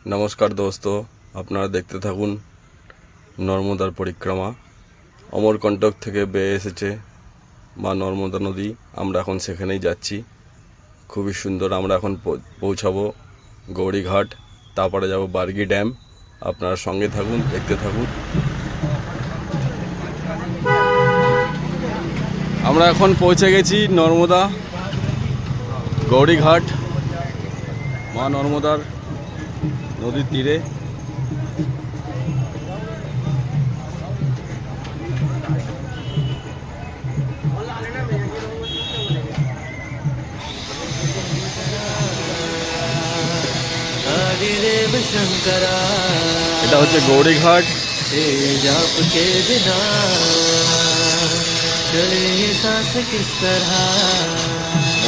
নমস্কার দোস্ত, আপনারা দেখতে থাকুন নর্মদার পরিক্রমা। অমরকণ্টক থেকে বেয়ে এসেছে মা নর্মদা নদী। আমরা এখন সেখানেই যাচ্ছি। খুবই সুন্দর। আমরা এখন পৌঁছাবো গৌরীঘাট, তারপরে যাব বার্গি ড্যাম। আপনারা সঙ্গে থাকুন, দেখতে থাকুন। আমরা এখন পৌঁছে গেছি নর্মদা গৌরীঘাট, মা নর্মদার নদীর তীরে। এটা হচ্ছে গৌরীঘাট।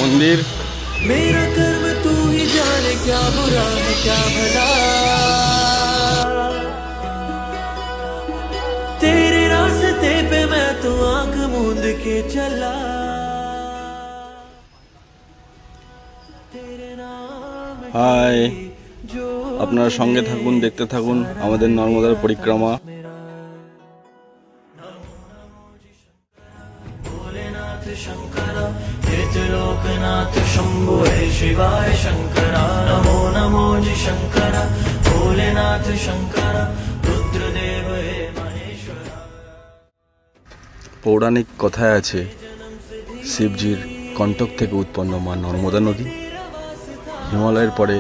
মন্দির। मेरा कर्म तू ही जाने, क्या बुरा है क्या भला, तेरे रास्ते पे मैं तो आंख मूंद के चला, तेरे नाम হাই, जो আপনারা সঙ্গে থাকুন, দেখতে থাকুন আমাদের নর্মদার পরিক্রমা। भोलेनाथ शंकरा, लोकनाथ शंभो हे शिवाय शंकरा, नमो नमो जी शंकरा, भोलेनाथ शंकरा, रुद्रदेव हे महेश्वरा। পৌরাণিক কথায় আছে, শিবজির কণ্টক থেকে উৎপন্ন মা নর্মদা নদী। হিমালয়ের পরে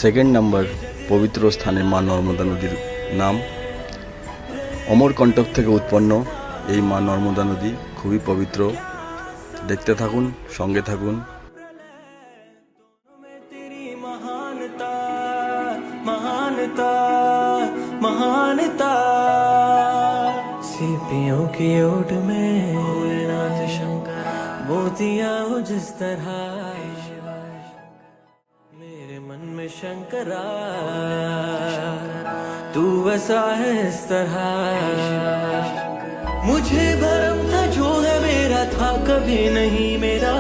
সেকেন্ড নাম্বার পবিত্র স্থানে মা নর্মদা নদীর নাম। অমরকণ্টক থেকে উৎপন্ন এই মা নর্মদা নদী খুবই পবিত্র। দেখতে থাকুন, সঙ্গে থাকুন। तेरी महानता महानता महानता, सीपियों की ओट में भोलेनाथ शंकरा, मोतियां हो जिस तरह मेरे मन में शंकरा, तू वसा है इस तरह, मुझे भरम था जो है मेरा था कभी नहीं मेरा,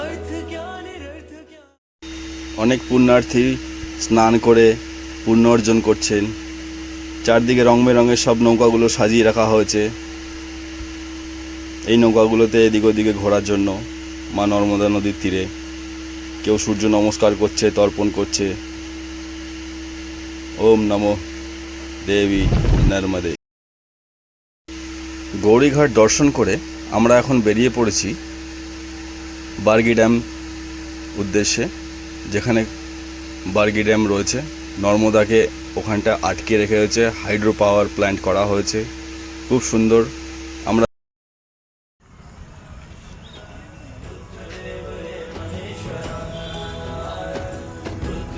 अर्थ क्या निरर्थ क्या। অনেক পুণ্যার্থী স্নান করে পুণ্য অর্জন করছেন। চারদিকে রং বেরঙের সব নৌকাগুলো সাজিয়ে রাখা হয়েছে এই নৌকাগুলোতে এদিক ওদিকে ঘোরার জন্য মা নর্মদা নদীর তীরে। কেউ সূর্য নমস্কার করছে, তর্পণ করছে। ওম নমো দেবী নর্মদে। গৌরীঘাট দর্শন করে আমরা এখন বেরিয়ে পড়েছি বার্গি ড্যাম উদ্দেশ্যে, যেখানে বার্গি ড্যাম রয়েছে। নর্মদাকে ওখানটা আটকে রেখে হয়েছে, হাইড্রো পাওয়ার প্ল্যান্ট করা হয়েছে। খুব সুন্দর। আমরা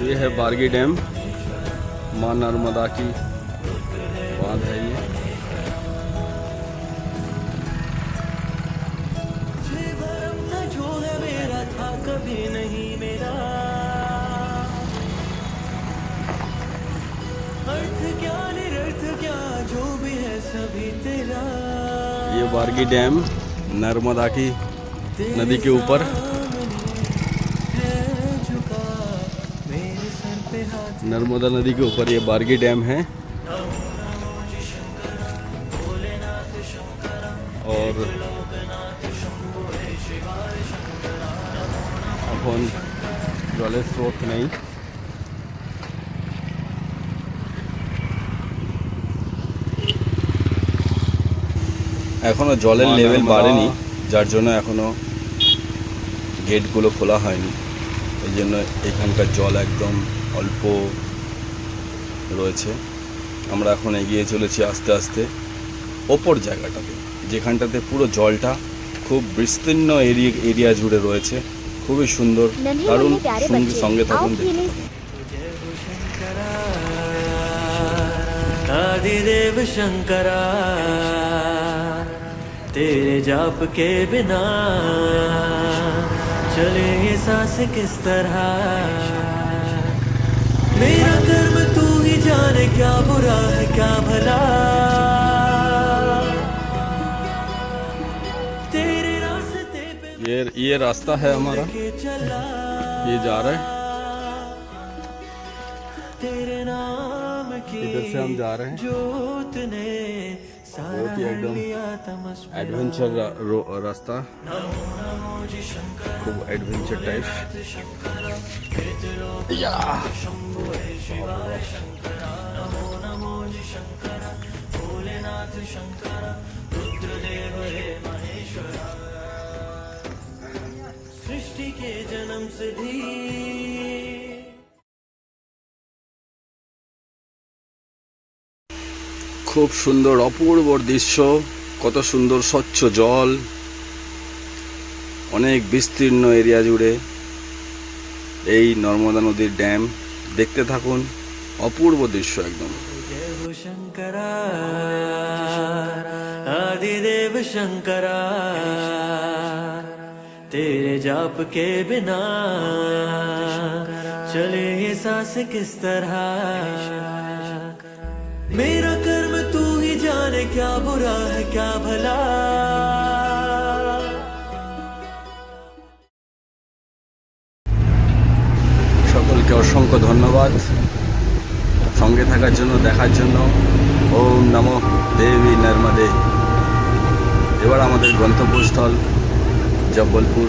ये है बार्गी डैम, माँ नर्मदा की बांध है ये। मुझे भरम था जो है मेरा था कभी नहीं मेरा, अर्थ क्या निरर्थ क्या जो भी है सभी तेरा, ये बार्गी डैम नर्मदा की नदी के ऊपर। है झुका मेरे सर पे हाथ, नर्मदा नदी के ऊपर ये बार्गी डैम है। और এখন জলের স্রোত নেই। এখনো জলের লেভেল বাড়েনি, যার জন্য এখনো গেটগুলো খোলা হয়নি। এই জন্য এখানকার জল একদম অল্প রয়েছে। আমরা এখন এগিয়ে চলেছি আস্তে আস্তে ওপর জায়গাটাতে, যেখানটাতে পুরো জলটা খুব বিস্তীর্ণ এরিয়া জুড়ে রয়েছে। খুবই সুন্দর, দারুণ। সঙ্গে থাকুন, দেখতে থাকুন। आदिदेव शंकरा, तेरे जाप के बिना चले ये सांस किस तरह, मेरा कर्म तू ही जाने, क्या बुरा है क्या भला, तेरे रास्ते पे ये रास्ता है हमारा। के चला, ये जा रहा है, तेरे नाम की इधर से हम जा रहे हैं। जोत ने बहुत ही एकदम एडवेंचर रास्ता, खूब एडवेंचर टाइप। या सृष्टि के जन्म से भी খুব সুন্দর অপূর্ব দৃশ্য, কত সুন্দর স্বচ্ছ জল, অনেক বিস্তীর্ণ এরিয়া জুড়ে এই নর্মদা নদীর ড্যাম। দেখতে থাকুন, অপূর্ব দৃশ্য একদম। जय हो शंकरा आदिदेव शंकरा, तेरे जाप के बिना चले ये सांस किस तरह। मेरा कर्म तू ही जाने, क्या बुरा है क्या भला। সকলকে অসংখ্য ধন্যবাদ সঙ্গে থাকার জন্য, দেখার জন্য। ওম নমো দেবী নর্মদে। এবার আমাদের গন্তব্যস্থল জব্বলপুর।